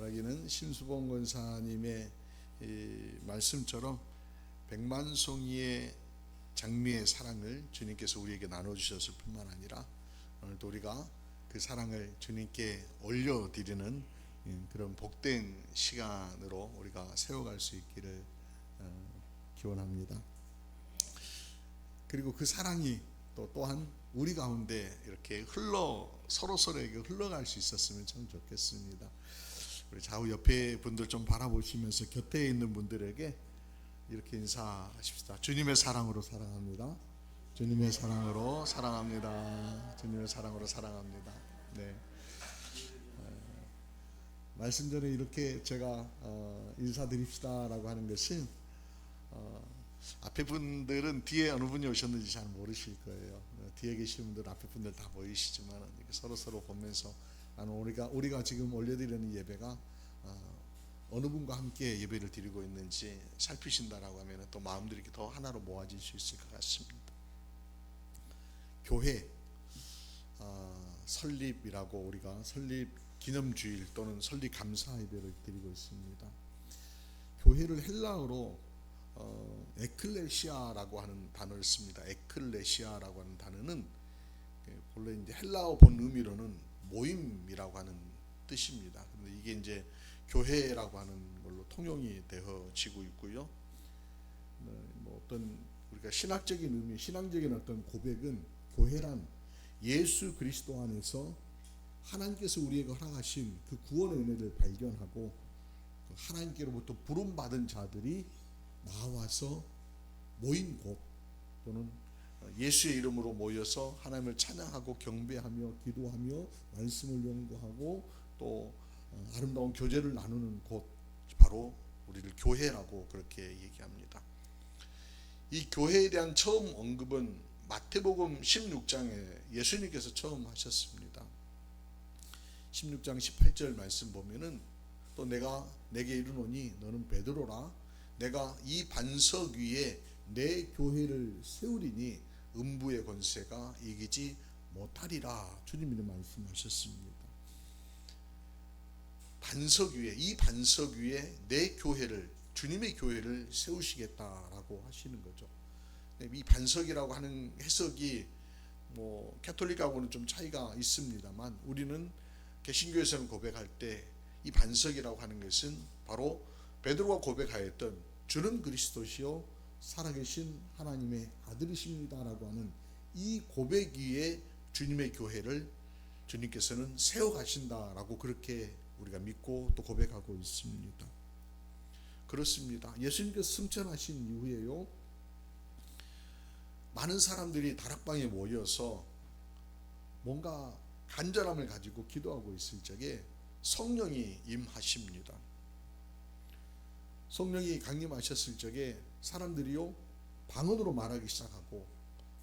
말하기는 신수봉 권사님의 이 말씀처럼 백만송이의 장미의 사랑을 주님께서 우리에게 나눠주셨을 뿐만 아니라 오늘도 우리가 그 사랑을 주님께 올려드리는 그런 복된 시간으로 우리가 세워갈 수 있기를 기원합니다. 그리고 그 사랑이 또한 우리 가운데 이렇게 서로에게 흘러갈 수 있었으면 참 좋겠습니다. 우리 좌우 옆에 분들 좀 바라보시면서 곁에 있는 분들에게 이렇게 인사하십시다. 주님의 사랑으로 사랑합니다. 주님의 사랑으로 사랑합니다. 주님의 사랑으로 사랑합니다. 네. 말씀 전에 이렇게 제가 인사드립시다라고 하는 것은 앞에 분들은 뒤에 어느 분이 오셨는지 잘 모르실 거예요. 뒤에 계신 분들 앞에 분들 다 보이시지만 서로 보면서 나는 우리가 지금 올려드리는 예배가 어느 분과 함께 예배를 드리고 있는지 살피신다라고 하면 또 마음들이 더 하나로 모아질 수 있을 것 같습니다. 교회 설립이라고 우리가 설립 기념주일 또는 설립 감사 예배를 드리고 있습니다. 교회를 헬라어로 에클레시아라고 하는 단어를 씁니다. 에클레시아라고 하는 단어는 본래 이제 헬라어 본 의미로는 모임이라고 하는 뜻입니다. 근데 이게 이제 교회라고 하는 걸로 통용이 되어지고 있고요. 뭐 어떤 우리가 신학적인 의미, 신앙적인 어떤 고백은 교회란 예수 그리스도 안에서 하나님께서 우리에게 허락하신 그 구원의 은혜를 발견하고 하나님께로부터 부름받은 자들이 나와서 모인 곳 또는 예수의 이름으로 모여서 하나님을 찬양하고 경배하며 기도하며 말씀을 연구하고 또 아름다운 교제를 나누는 곳, 바로 우리를 교회라고 그렇게 얘기합니다. 이 교회에 대한 처음 언급은 마태복음 16장에 예수님께서 처음 하셨습니다. 16장 18절 말씀 보면은 또 내가 내게 이르노니 너는 베드로라 내가 이 반석 위에 내 교회를 세우리니 음부의 권세가 이기지 못하리라. 주님이 말씀하셨습니다. 이 반석 위에 내 교회를, 주님의 교회를 세우시겠다라고 하시는 거죠. 이 반석이라고 하는 해석이 뭐 캐톨릭하고는 좀 차이가 있습니다만 우리는 개신교에서는 고백할 때 이 반석이라고 하는 것은 바로 베드로가 고백하였던 주는 그리스도시요 살아계신 하나님의 아들이십니다라고 하는 이 고백 위에 주님의 교회를 주님께서는 세워가신다라고 그렇게 우리가 믿고 또 고백하고 있습니다. 그렇습니다. 예수님께서 승천하신 이후에요, 많은 사람들이 다락방에 모여서 뭔가 간절함을 가지고 기도하고 있을 적에 성령이 임하십니다. 성령이 강림하셨을 적에 사람들이요 방언으로 말하기 시작하고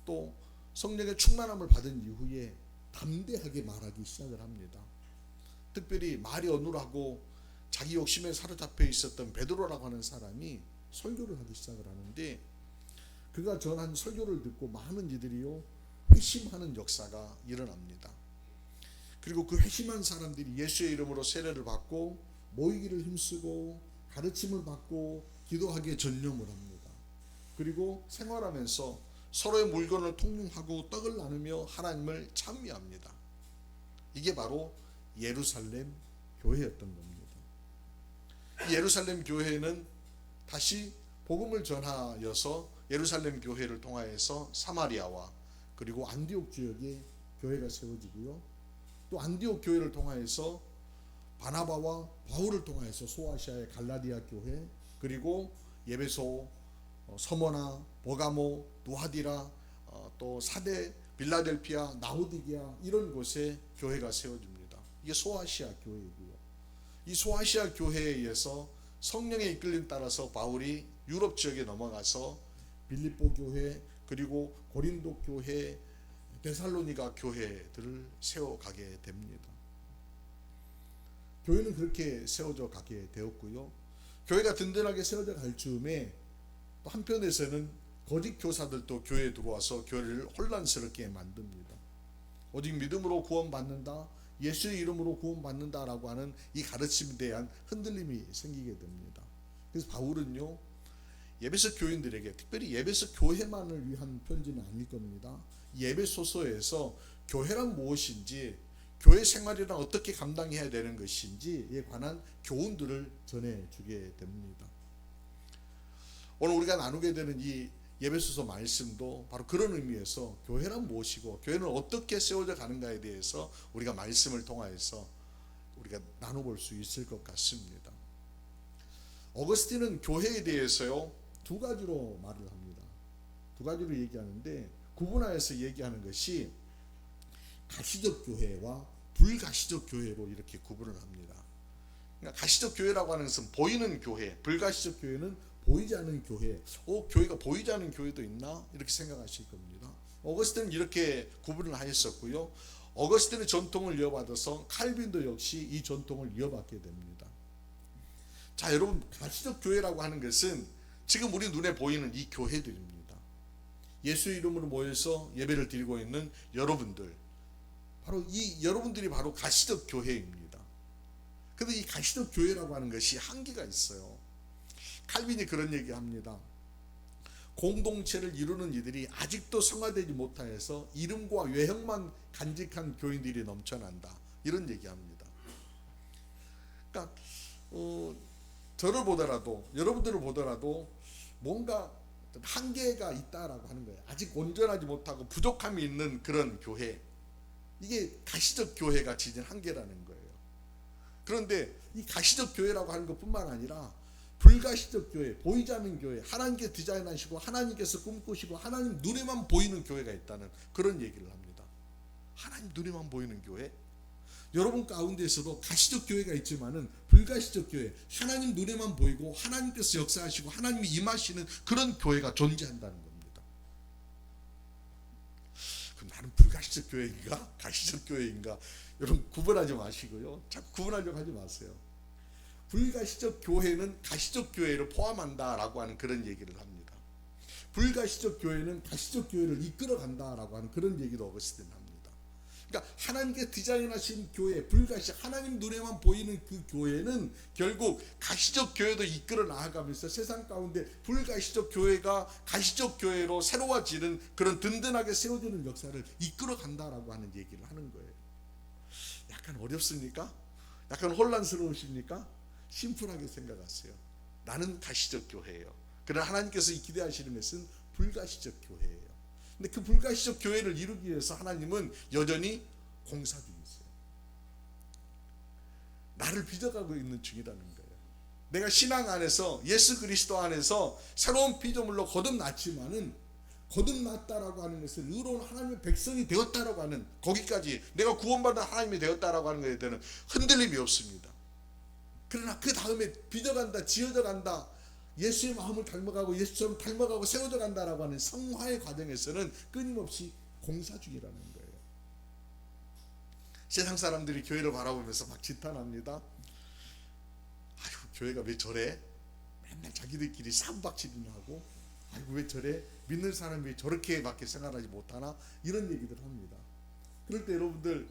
또 성령의 충만함을 받은 이후에 담대하게 말하기 시작을 합니다. 특별히 말이 어눌하고 자기 욕심에 사로잡혀 있었던 베드로라고 하는 사람이 설교를 하기 시작을 하는데 그가 전한 설교를 듣고 많은 이들이요 회심하는 역사가 일어납니다. 그리고 그 회심한 사람들이 예수의 이름으로 세례를 받고 모이기를 힘쓰고 가르침을 받고 기도하기에 전념을 합니다. 그리고 생활하면서 서로의 물건을 통용하고 떡을 나누며 하나님을 찬미합니다. 이게 바로 예루살렘 교회였던 겁니다. 이 예루살렘 교회는 다시 복음을 전하여서 예루살렘 교회를 통하여서 사마리아와 그리고 안디옥 지역에 교회가 세워지고요. 또 안디옥 교회를 통하여서 바나바와 바울을 통하여서 소아시아의 갈라디아 교회, 그리고 예베소, 서머나, 버가모, 누하디라, 또 사대, 빌라델피아, 나우디게아 이런 곳에 교회가 세워집니다. 이게 소아시아 교회이고요. 이 소아시아 교회에 의해서 성령의 이끌림 따라서 바울이 유럽 지역에 넘어가서 빌립보 교회, 그리고 고린도 교회, 데살로니가 교회들을 세워가게 됩니다. 교회는 그렇게 세워져 가게 되었고요. 교회가 든든하게 세워져 갈 즈음에 또 한편에서는 거짓 교사들도 교회에 들어와서 교회를 혼란스럽게 만듭니다. 오직 믿음으로 구원받는다, 예수의 이름으로 구원받는다라고 하는 이 가르침에 대한 흔들림이 생기게 됩니다. 그래서 바울은요, 예배소 교인들에게, 특별히 예배소 교회만을 위한 편지는 아닐 겁니다. 예배소서에서 교회란 무엇인지, 교회 생활이란 어떻게 감당해야 되는 것인지에 관한 교훈들을 전해주게 됩니다. 오늘 우리가 나누게 되는 이 예배소서 말씀도 바로 그런 의미에서 교회란 무엇이고 교회는 어떻게 세워져 가는가에 대해서 우리가 말씀을 통하여서 우리가 나눠볼 수 있을 것 같습니다. 어거스틴은 교회에 대해서요, 두 가지로 말을 합니다. 두 가지로 얘기하는데, 구분하여서 얘기하는 것이 가시적 교회와 불가시적 교회로 이렇게 구분을 합니다. 그러니까 가시적 교회라고 하는 것은 보이는 교회, 불가시적 교회는 보이지 않는 교회. 교회가 보이지 않는 교회도 있나? 이렇게 생각하실 겁니다. 어거스틴은 이렇게 구분을 하였었고요. 어거스틴의 전통을 이어받아서 칼빈도 역시 이 전통을 이어받게 됩니다. 자, 여러분, 가시적 교회라고 하는 것은 지금 우리 눈에 보이는 이 교회들입니다. 예수 이름으로 모여서 예배를 드리고 있는 여러분들, 바로 이 여러분들이 바로 가시적 교회입니다. 그런데 이 가시적 교회라고 하는 것이 한계가 있어요. 칼빈이 그런 얘기합니다. 공동체를 이루는 이들이 아직도 성화되지 못하여서 이름과 외형만 간직한 교인들이 넘쳐난다, 이런 얘기합니다. 그러니까 저를 보더라도, 여러분들을 보더라도 뭔가 한계가 있다라고 하는 거예요. 아직 온전하지 못하고 부족함이 있는 그런 교회, 이게 가시적 교회가 지닌 한계라는 거예요. 그런데 이 가시적 교회라고 하는 것뿐만 아니라 불가시적 교회, 보이지 않는 교회, 하나님께 디자인하시고 하나님께서 꿈꾸시고 하나님 눈에만 보이는 교회가 있다는 그런 얘기를 합니다. 하나님 눈에만 보이는 교회? 여러분 가운데에서도 가시적 교회가 있지만은 불가시적 교회, 하나님 눈에만 보이고 하나님께서 역사하시고 하나님이 임하시는 그런 교회가 존재한다는 겁니다. 그럼 나는 불가시적 교회인가? 가시적 교회인가? 여러분 구분하지 마시고요. 자꾸 구분하려고 하지 마세요. 불가시적 교회는 가시적 교회를 포함한다라고 하는 그런 얘기를 합니다. 불가시적 교회는 가시적 교회를 이끌어 간다라고 하는 그런 얘기도 어거스틴 합니다. 그러니까 하나님께 디자인하신 교회, 불가시적, 하나님 눈에만 보이는 그 교회는 결국 가시적 교회도 이끌어 나아가면서 세상 가운데 불가시적 교회가 가시적 교회로 새로워지는 그런 든든하게 세워지는 역사를 이끌어 간다라고 하는 얘기를 하는 거예요. 약간 어렵습니까? 약간 혼란스러우십니까? 심플하게 생각하세요. 나는 가시적 교회예요. 그러나 하나님께서 기대하시는 것은 불가시적 교회예요. 근데 그 불가시적 교회를 이루기 위해서 하나님은 여전히 공사 중이세요. 나를 빚어가고 있는 중이라는 거예요. 내가 신앙 안에서, 예수 그리스도 안에서 새로운 피조물로 거듭났지만은, 거듭났다라고 하는 것은 의로운 하나님의 백성이 되었다라고 하는, 거기까지 내가 구원받은 하나님이 되었다라고 하는 것에 대한 흔들림이 없습니다. 그러나 그 다음에 빚어간다, 지어져 간다, 예수의 마음을 닮아가고 예수처럼 닮아가고 세워져 간다라고 하는 성화의 과정에서는 끊임없이 공사 중이라는 거예요. 세상 사람들이 교회를 바라보면서 막 지탄합니다. 아이고, 교회가 왜 저래? 맨날 자기들끼리 삼박질이나 하고, 아이고 왜 저래? 믿는 사람이 왜 저렇게밖에 생활하지 못하나? 이런 얘기들 합니다. 그럴 때 여러분들,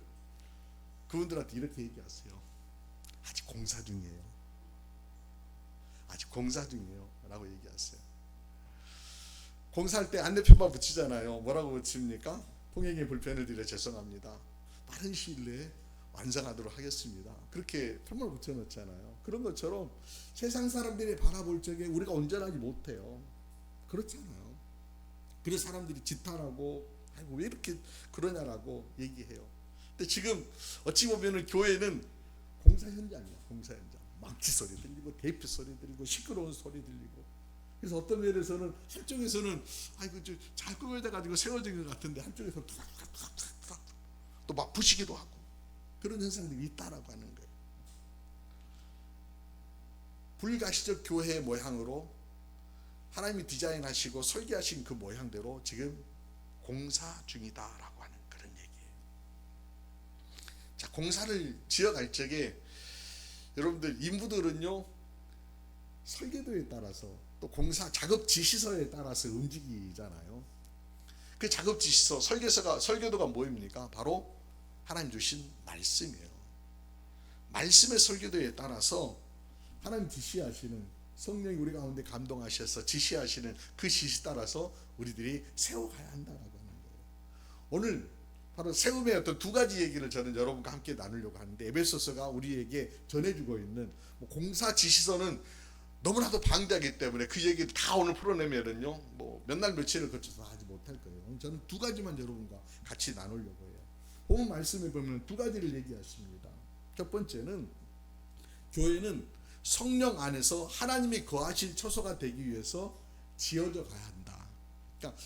그분들한테 이렇게 얘기하세요. 아직 공사 중이에요. 아직 공사 중이에요 라고 얘기하세요. 공사할 때 안내표만 붙이잖아요. 뭐라고 붙입니까? 통행에 불편을 드려 죄송합니다. 빠른 시일 내에 완성하도록 하겠습니다. 그렇게 표를 붙여놓잖아요. 그런 것처럼 세상 사람들이 바라볼 적에 우리가 온전하지 못해요. 그렇잖아요. 그래서 사람들이 지탄하고, 아이고 왜 이렇게 그러냐라고 얘기해요. 근데 지금 어찌 보면은 교회는 공사 현장이야. 공사 현장. 망치 소리 들리고 테이프 소리 들리고 시끄러운 소리 들리고. 그래서 어떤 면에서는 한쪽에서는 아이고 잘 꾸며져 가지고 세워진 것 같은데 한쪽에서는 또 막 부시기도 하고, 그런 현상들이 있다라고 하는 거예요. 불가시적 교회의 모양으로 하나님이 디자인하시고 설계하신 그 모양대로 지금 공사 중이다라고 하는 그런 얘기예요. 자, 공사를 지어갈 적에 여러분들 인부들은요, 설계도에 따라서 또 공사 작업 지시서에 따라서 움직이잖아요. 그 작업 지시서, 설계도가 뭐입니까? 바로 하나님 주신 말씀이에요. 말씀의 설교도에 따라서 하나님 지시하시는, 성령이 우리 가운데 감동하셔서 지시하시는 그 지시 따라서 우리들이 세워가야 한다라고 하는 거예요. 오늘 바로 세움의 어떤 두 가지 얘기를 저는 여러분과 함께 나누려고 하는데, 에베소서가 우리에게 전해주고 있는 공사 지시서는 너무나도 방대하기 때문에 그 얘기를 다 오늘 풀어내면은요 뭐 몇 날 며칠을 거쳐서 하지 못할 거예요. 저는 두 가지만 여러분과 같이 나누려고 해요. 본문 말씀에 보면 두 가지를 얘기하십니다. 첫 번째는, 교회는 성령 안에서 하나님이 거하실 처소가 되기 위해서 지어져 가야 한다. 그러니까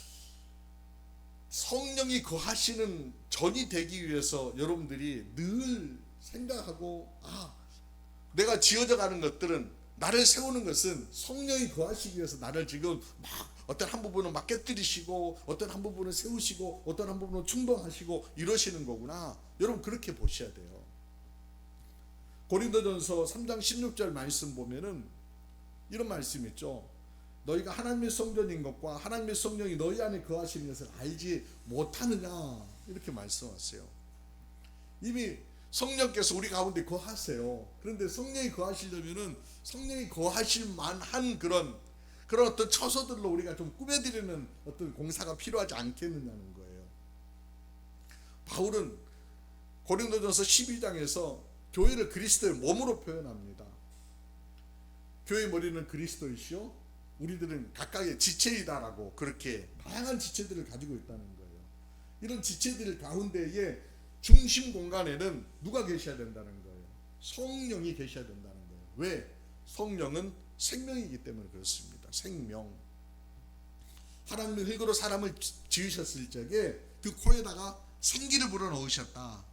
성령이 거하시는 전이 되기 위해서 여러분들이 늘 생각하고, 내가 지어져 가는 것들은, 나를 세우는 것은 성령이 거하시기 위해서 나를 지금 막 어떤 한 부분은 막 깨뜨리시고, 어떤 한 부분은 세우시고, 어떤 한 부분은 충동하시고 이러시는 거구나. 여러분 그렇게 보셔야 돼요. 고린도전서 3장 16절 말씀 보면은 이런 말씀 있죠. 너희가 하나님의 성전인 것과 하나님의 성령이 너희 안에 거하시는 것을 알지 못하느냐, 이렇게 말씀하세요. 이미 성령께서 우리 가운데 거하세요. 그런데 성령이 거하시려면은 성령이 거하실 만한 그런 어떤 처소들로 우리가 좀 꾸며드리는 어떤 공사가 필요하지 않겠느냐는 거예요. 바울은 고린도전서 12장에서 교회를 그리스도의 몸으로 표현합니다. 교회의 머리는 그리스도이시오, 우리들은 각각의 지체이다라고 그렇게 다양한 지체들을 가지고 있다는 거예요. 이런 지체들 가운데에 중심 공간에는 누가 계셔야 된다는 거예요? 성령이 계셔야 된다는 거예요. 왜? 성령은 생명이기 때문에 그렇습니다. 생명. 하나님이 흙으로 사람을 지으셨을 적에 그 코에다가 생기를 불어넣으셨다.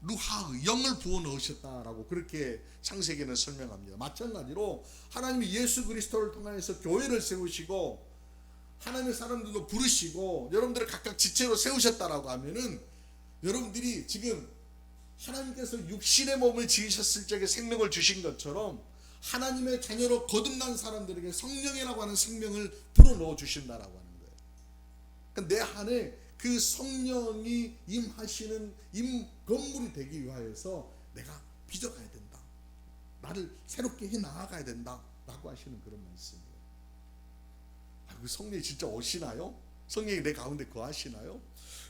루하, 영을 부어 넣으셨다라고 그렇게 창세기는 설명합니다. 마찬가지로 하나님이 예수 그리스도를 통해서 교회를 세우시고 하나님의 사람들도 부르시고 여러분들을 각각 지체로 세우셨다라고 하면은, 여러분들이 지금 하나님께서 육신의 몸을 지으셨을 적에 생명을 주신 것처럼 하나님의 자녀로 거듭난 사람들에게 성령이라고 하는 생명을 불어넣어 주신다라고 하는 거예요. 그러니까 내 안에 그 성령이 임하시는 건물이 되기 위하여서 내가 빚어가야 된다. 나를 새롭게 해 나아가야 된다. 라고 하시는 그런 말씀이에요. 그 성령이 진짜 오시나요? 성령이 내 가운데 거하시나요?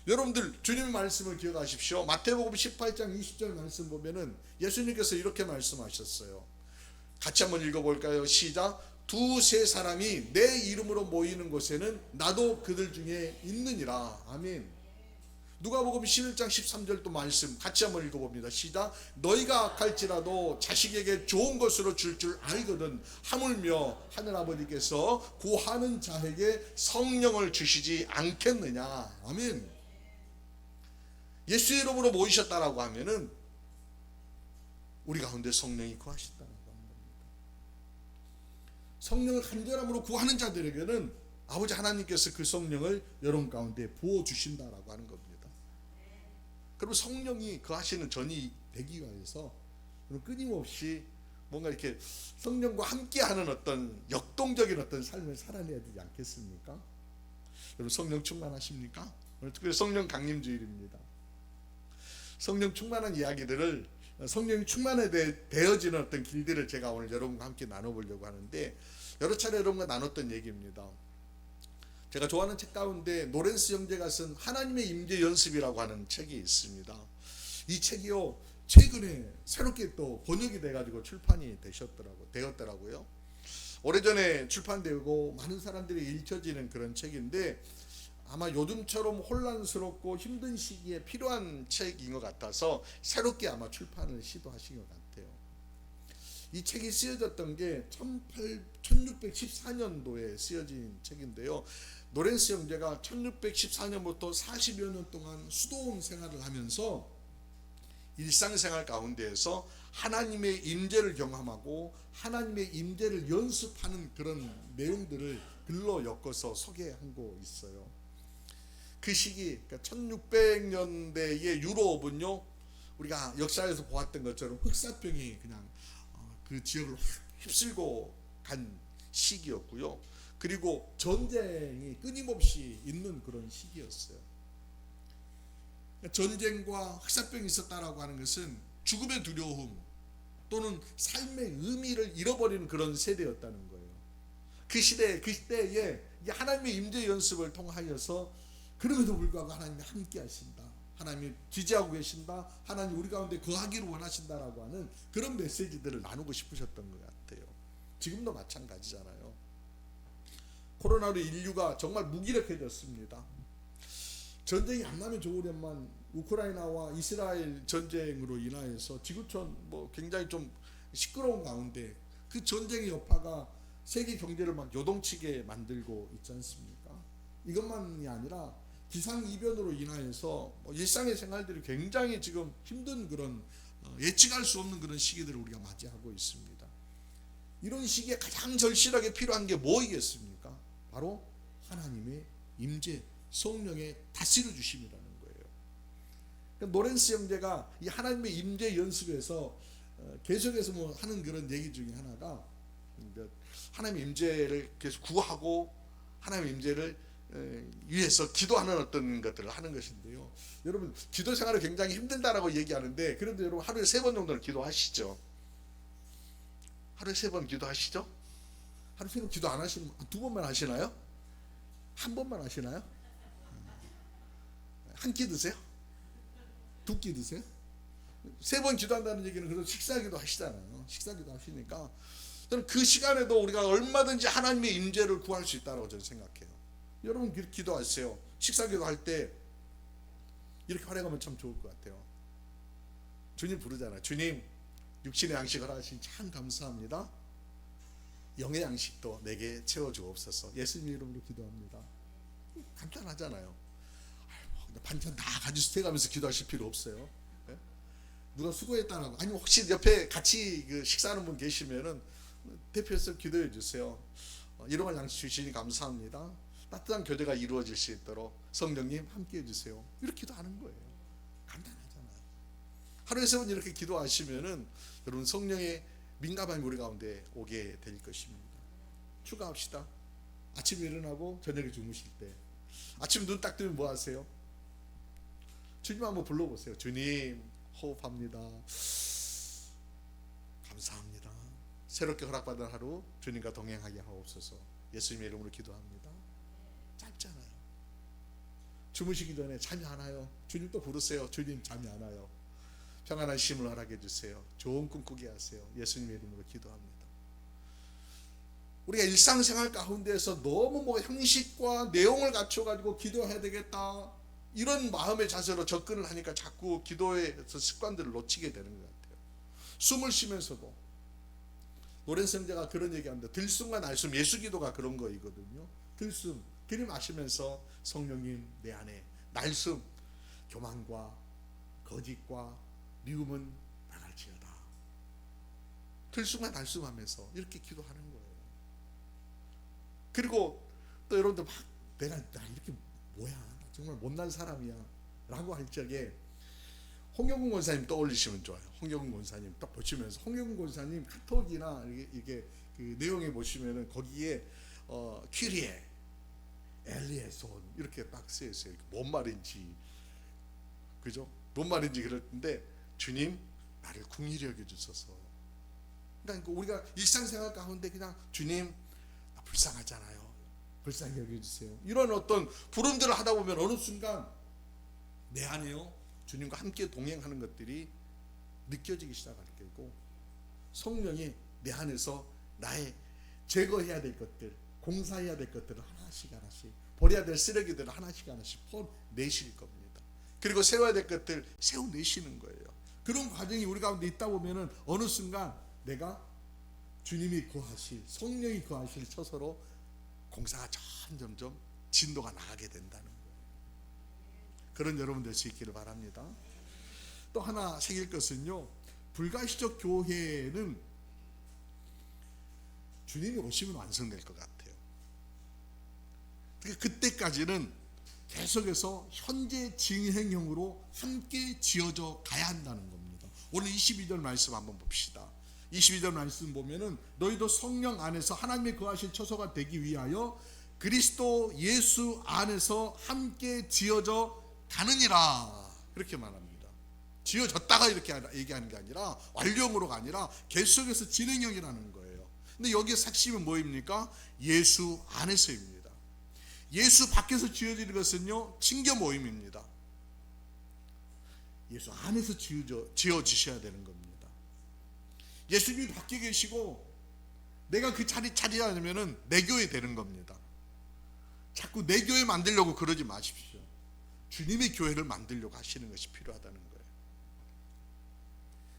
여러분들 주님의 말씀을 기억하십시오. 마태복음 18장 20절 말씀 보면은 예수님께서 이렇게 말씀하셨어요. 같이 한번 읽어볼까요? 시작. 두세 사람이 내 이름으로 모이는 곳에는 나도 그들 중에 있느니라. 아멘. 누가복음 11장 13절 또 말씀 같이 한번 읽어봅니다. 시작. 너희가 악할지라도 자식에게 좋은 것으로 줄 알거든 하물며 하늘아버지께서 구하는 자에게 성령을 주시지 않겠느냐. 아멘. 예수 이름으로 모이셨다라고 하면은 우리 가운데 성령이 거하신다는 겁니다. 성령을 간절함으로 구하는 자들에게는 아버지 하나님께서 그 성령을 여러분 가운데 부어주신다라고 하는 겁니다. 그럼 성령이 거하시는 전이 되기 위해서 끊임없이 뭔가 이렇게 성령과 함께하는 어떤 역동적인 어떤 삶을 살아내야 되지 않겠습니까? 여러분 성령 충만하십니까? 오늘 특별히 성령 강림주일입니다. 성령 충만한 이야기들을, 성령이 되어지는 어떤 길들을 제가 오늘 여러분과 함께 나눠보려고 하는데, 여러 차례 여러분과 나눴던 얘기입니다. 제가 좋아하는 책 가운데 노렌스 형제가 쓴 하나님의 임재 연습이라고 하는 책이 있습니다. 이 책이요 최근에 새롭게 또 번역이 돼가지고 출판이 되었더라고요. 오래전에 출판되고 많은 사람들이 읽혀지는 그런 책인데, 아마 요즘처럼 혼란스럽고 힘든 시기에 필요한 책인 것 같아서 새롭게 아마 출판을 시도하신 것 같아요. 이 책이 쓰여졌던 게 1614년도에 쓰여진 책인데요. 노렌스 형제가 1614년부터 40여 년 동안 수도원 생활을 하면서 일상생활 가운데에서 하나님의 임재를 경험하고 하나님의 임재를 연습하는 그런 내용들을 글로 엮어서 소개하고 있어요. 그 시기, 그러니까 1600년대의 유럽은요, 우리가 역사에서 보았던 것처럼 흑사병이 그냥 그 지역을 휩쓸고 간 시기였고요. 그리고 전쟁이 끊임없이 있는 그런 시기였어요. 전쟁과 흑사병이 있었다라고 하는 것은 죽음의 두려움 또는 삶의 의미를 잃어버리는 그런 세대였다는 거예요. 그 시대에 하나님의 임재 연습을 통하여서 그럼에도 불구하고 하나님이 함께 하신다, 하나님이 지지하고 계신다, 하나님 우리 가운데 거하기를 원하신다라고 하는 그런 메시지들을 나누고 싶으셨던 것 같아요. 지금도 마찬가지잖아요. 코로나로 인류가 정말 무기력해졌습니다. 전쟁이 안 나면 좋으련만 우크라이나와 이스라엘 전쟁으로 인하여서 지구촌 굉장히 좀 시끄러운 가운데 그 전쟁의 여파가 세계 경제를 막 요동치게 만들고 있지 않습니까? 이것만이 아니라 기상이변으로 인하여서 일상의 생활들이 굉장히 지금 힘든 그런 예측할 수 없는 그런 시기들을 우리가 맞이하고 있습니다. 이런 시기에 가장 절실하게 필요한 게 뭐이겠습니까? 바로 하나님의 임재, 성령의 다스려 주심이라는 거예요. 그러니까 노렌스 형제가 이 하나님의 임재 연습에서 계속해서 하는 그런 얘기 중에 하나가 하나님의 임재를 계속 구하고 하나님의 임재를 위해서 기도하는 어떤 것들을 하는 것인데요. 여러분 기도 생활이 굉장히 힘들다라고 얘기하는데 그래도 여러분 하루에 3번 정도는 기도하시죠? 하루에 3번 기도하시죠? 하루에 3번 기도 안 하시면 2번만 하시나요? 1번만 하시나요? 한 끼 드세요? 2끼 드세요? 3번 기도한다는 얘기는 그래도 식사기도 하시잖아요. 식사기도 하시니까 저는 그 시간에도 우리가 얼마든지 하나님의 임재를 구할 수 있다고 저는 생각해요. 여러분 기도하세요. 식사기도 할 때 이렇게 활용하면 참 좋을 것 같아요. 주님 부르잖아요. 주님 육신의 양식을 하신 참 감사합니다. 영의 양식도 내게 채워주옵소서. 예수님 이름으로 기도합니다. 간단하잖아요. 반찬 다 가지고 가면서 기도하실 필요 없어요. 네? 누가 수고했다라고 아니면 혹시 옆에 같이 식사하는 분 계시면은 대표해서 기도해 주세요. 일용할 양식 주시니 감사합니다. 따뜻한 교제가 이루어질 수 있도록 성령님 함께 해주세요. 이렇게 기도하는 거예요. 간단하잖아요. 하루에 3번 이렇게 기도하시면은 여러분 성령의 민감함이 우리 가운데 오게 될 것입니다. 추가합시다. 아침에 일어나고 저녁에 주무실 때 아침 눈 딱 뜨면 뭐 하세요? 주님 한번 불러보세요. 주님 호흡합니다. 감사합니다. 새롭게 허락받은 하루 주님과 동행하게 하옵소서. 예수님의 이름으로 기도합니다. 짧잖아요. 주무시기 전에 잠이 안 와요. 주님 또 부르세요. 주님 잠이 안 와요. 평안한 쉼을 허락해 주세요. 좋은 꿈 꾸게 하세요. 예수님의 이름으로 기도합니다. 우리가 일상생활 가운데에서 너무 형식과 내용을 갖춰가지고 기도해야 되겠다 이런 마음의 자세로 접근을 하니까 자꾸 기도에서 습관들을 놓치게 되는 것 같아요. 숨을 쉬면서도 노렌스 형제가 그런 얘기합니다. 들숨과 날숨, 예수기도가 그런 거이거든요. 들숨, 들이마시면서 성령님 내 안에, 날숨, 교만과 거짓과 미움은 나갈지어다. 들숨과 날숨하면서 이렇게 기도하는 거예요. 그리고 또 여러분들 막 내가 이렇게 뭐야 정말 못난 사람이야 라고 할 적에 홍영근 권사님 떠올리시면 좋아요. 홍영근 권사님 딱 보시면서 홍영근 권사님 카톡이나 이게 그 내용에 보시면은 거기에 퀴리에 엘리에손 이렇게 딱 쓰여 있어요. 뭔 말인지 그죠? 뭔 말인지 그랬는데 주님 나를 긍휼히 여겨 주소서. 그러니까 우리가 일상생활 가운데 그냥 주님 나 불쌍하잖아요. 불쌍히 여겨주세요. 이런 어떤 부름들을 하다 보면 어느 순간 내 안에요 주님과 함께 동행하는 것들이 느껴지기 시작할 거고 성령이 내 안에서 나의 제거해야 될 것들, 공사해야 될 것들을 하나씩 버려야 될 쓰레기들을 하나씩 퍼내실 겁니다. 그리고 세워야 될 것들 세워내시는 거예요. 그런 과정이 우리 가운데 있다 보면은 어느 순간 내가 주님이 거하실, 성령이 거하실 처소로 공사가 점점 진도가 나가게 된다는 거예요. 그런 여러분 될 수 있기를 바랍니다. 또 하나 새길 것은요, 불가시적 교회는 주님이 오시면 완성될 것 같아요. 그러니까 그때까지는 계속해서 현재 진행형으로 함께 지어져 가야 한다는 겁니다. 오늘 22절 말씀 한번 봅시다. 22절 말씀 보면은 너희도 성령 안에서 하나님의 거하실 처소가 되기 위하여 그리스도 예수 안에서 함께 지어져 가느니라. 그렇게 말합니다. 지어졌다가 이렇게 얘기하는 게 아니라 완료형으로가 아니라 계속해서 진행형이라는 거예요. 근데 여기에 핵심은 뭐입니까? 예수 안에서입니다. 예수 밖에서 지어지는 것은요, 친교 모임입니다. 예수 안에서 지어지셔야 되는 겁니다. 예수님이 밖에 계시고 내가 그 자리 차지하려면 내 교회 되는 겁니다. 자꾸 내 교회 만들려고 그러지 마십시오. 주님의 교회를 만들려고 하시는 것이 필요하다는 거예요.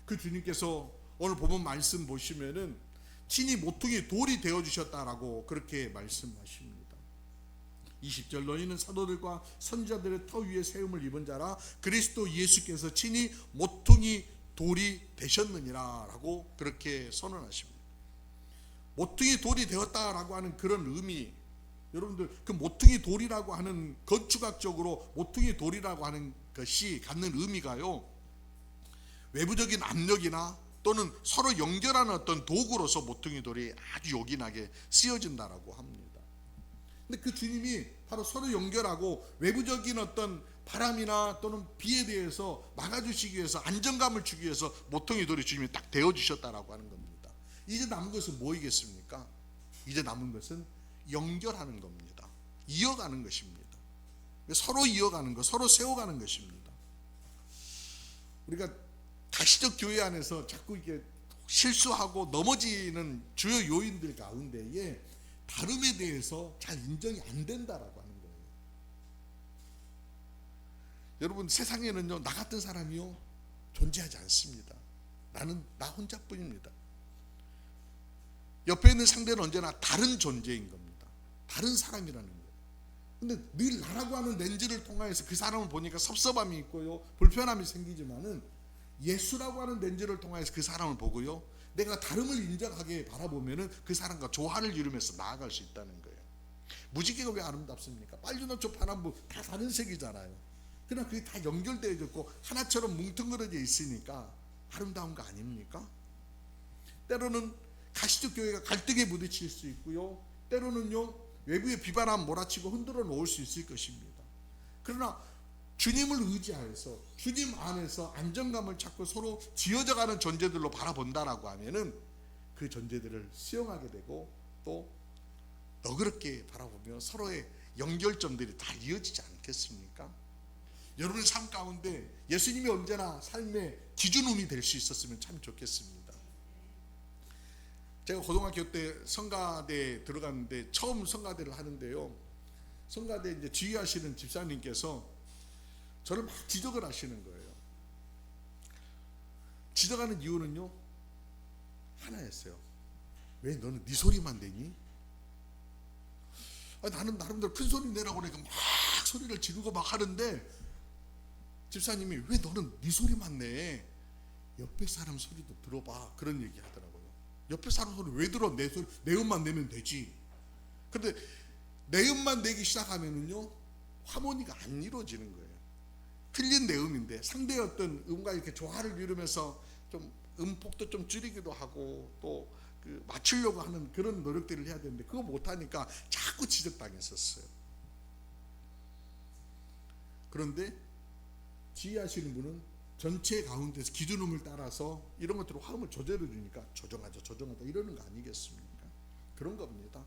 그 주님께서 오늘 본문 말씀 보시면은 친히 모퉁이 돌이 되어주셨다라고 그렇게 말씀하십니다. 20절 너희는 사도들과 선지자들의 터 위에 세움을 입은 자라 그리스도 예수께서 친히 모퉁이 돌이 되셨느니라 라고 그렇게 선언하십니다. 모퉁이 돌이 되었다라고 하는 그런 의미, 여러분들 그 모퉁이 돌이라고 하는 건축학적으로 모퉁이 돌이라고 하는 것이 갖는 의미가요, 외부적인 압력이나 또는 서로 연결하는 어떤 도구로서 모퉁이 돌이 아주 요긴하게 쓰여진다라고 합니다. 근데 그 주님이 바로 서로 연결하고 외부적인 어떤 바람이나 또는 비에 대해서 막아주시기 위해서 안정감을 주기 위해서 모퉁이 돌이 주님이 딱 되어주셨다라고 하는 겁니다. 이제 남은 것은 뭐이겠습니까? 이제 남은 것은 연결하는 겁니다. 이어가는 것입니다. 서로 이어가는 것, 서로 세워가는 것입니다. 우리가 가시적 교회 안에서 자꾸 이렇게 실수하고 넘어지는 주요 요인들 가운데에 다름에 대해서 잘 인정이 안 된다라고 하는 거예요. 여러분, 세상에는요, 나 같은 사람이요 존재하지 않습니다. 나는 나 혼자뿐입니다. 옆에 있는 상대는 언제나 다른 존재인 겁니다. 다른 사람이라는 거예요. 근데 늘 나라고 하는 렌즈를 통해서 그 사람을 보니까 섭섭함이 있고요, 불편함이 생기지만은 예수라고 하는 렌즈를 통해서 그 사람을 보고요, 내가 다름을 인정하게 바라보면은 그 사람과 조화를 이루면서 나아갈 수 있다는 거예요. 무지개가 왜 아름답습니까? 빨주노초 파란불 다 다른 색이잖아요. 그러나 그게 다 연결되어 있고 하나처럼 뭉뚱그려져 있으니까 아름다운 거 아닙니까? 때로는 가시적 교회가 갈등에 부딪힐 수 있고요, 때로는요 외부의 비바람 몰아치고 흔들어 놓을 수 있을 것입니다. 그러나 주님을 의지하여서 주님 안에서 안정감을 찾고 서로 지어져가는 존재들로 바라본다라고 하면은 그 존재들을 수용하게 되고 또 너그럽게 바라보며 서로의 연결점들이 다 이어지지 않겠습니까? 여러분의 삶 가운데 예수님이 언제나 삶의 기준음이 될 수 있었으면 참 좋겠습니다. 제가 고등학교 때 성가대에 들어갔는데 처음 성가대를 하는데요, 성가대 이제 지휘하시는 집사님께서 저를 막 지적을 하시는 거예요. 지적하는 이유는요 하나였어요. 왜 너는 네 소리만 내니? 나는 나름대로 큰 소리 내라고 그러니까 막 소리를 지르고 막 하는데 집사님이 왜 너는 네 소리만 내? 옆에 사람 소리도 들어봐. 그런 얘기 하더라고요. 옆에 사람 소리 왜 들어? 내 소리, 내 음만 내면 되지. 그런데 내 음만 내기 시작하면은요 하모니가 안 이루어지는 거예요. 틀린 내음인데 상대의 어떤 음과 이렇게 조화를 이루면서 좀 음폭도 좀 줄이기도 하고 또 그 맞추려고 하는 그런 노력들을 해야 되는데 그거 못하니까 자꾸 지적당했었어요. 그런데 지휘하시는 분은 전체 가운데서 기준음을 따라서 이런 것들을 화음을 조절해 주니까 조정하자 이러는 거 아니겠습니까? 그런 겁니다.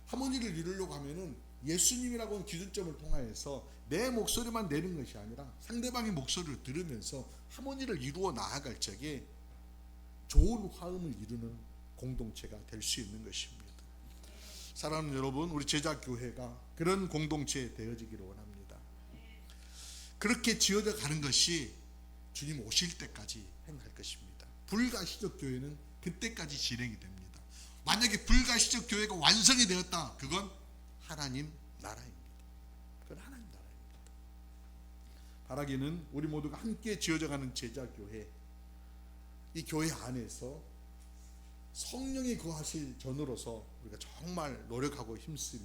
하모니를 이루려고 하면은 예수님이라고 하는 기준점을 통하여서 내 목소리만 내는 것이 아니라 상대방의 목소리를 들으면서 하모니를 이루어 나아갈 적에 좋은 화음을 이루는 공동체가 될 수 있는 것입니다. 사랑하는 여러분, 우리 제자교회가 그런 공동체 되어지기를 원합니다. 그렇게 지어져 가는 것이 주님 오실 때까지 행할 것입니다. 불가시적 교회는 그때까지 진행이 됩니다. 만약에 불가시적 교회가 완성이 되었다, 그건 하나님 나라입니다. 그건 하나님 나라입니다. 바라기는 우리 모두가 함께 지어져가는 제자교회, 이 교회 안에서 성령이 거하실 전으로서 우리가 정말 노력하고 힘쓰며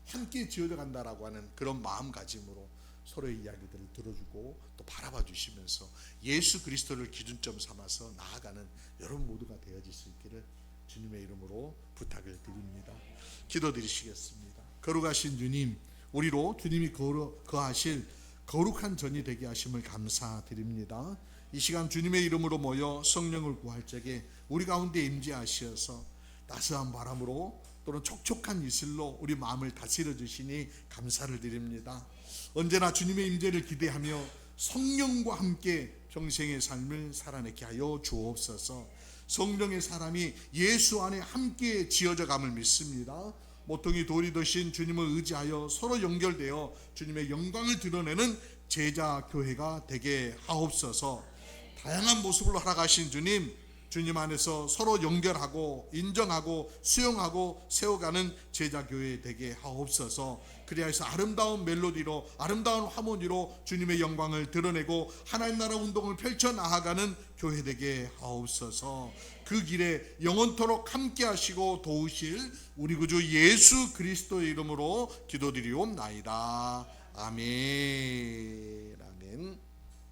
함께 지어져 간다라고 하는 그런 마음가짐으로 서로의 이야기들을 들어주고 또 바라봐 주시면서 예수 그리스도를 기준점 삼아서 나아가는 여러분 모두가 되어질 수 있기를 주님의 이름으로 부탁을 드립니다. 기도드리시겠습니다. 거룩하신 주님, 우리로 주님이 거하실 거룩한 전이 되게 하심을 감사드립니다. 이 시간 주님의 이름으로 모여 성령을 구할 적에 우리 가운데 임재하시어서 따스한 바람으로 또는 촉촉한 이슬로 우리 마음을 다스려 주시니 감사를 드립니다. 언제나 주님의 임재를 기대하며 성령과 함께 평생의 삶을 살아내게 하여 주옵소서. 성령의 사람이 예수 안에 함께 지어져 감을 믿습니다. 모퉁이 돌이 되신 주님을 의지하여 서로 연결되어 주님의 영광을 드러내는 제자 교회가 되게 하옵소서. 다양한 모습으로 살아가신 주님 안에서 서로 연결하고 인정하고 수용하고 세워가는 제자 교회 되게 하옵소서. 그리하여서 아름다운 멜로디로 아름다운 하모니로 주님의 영광을 드러내고 하나님 나라 운동을 펼쳐 나아가는 교회 되게 하옵소서. 그 길에 영원토록 함께 하시고 도우실 우리 구주 예수 그리스도의 이름으로 기도드리옵나이다. 아멘. 아멘.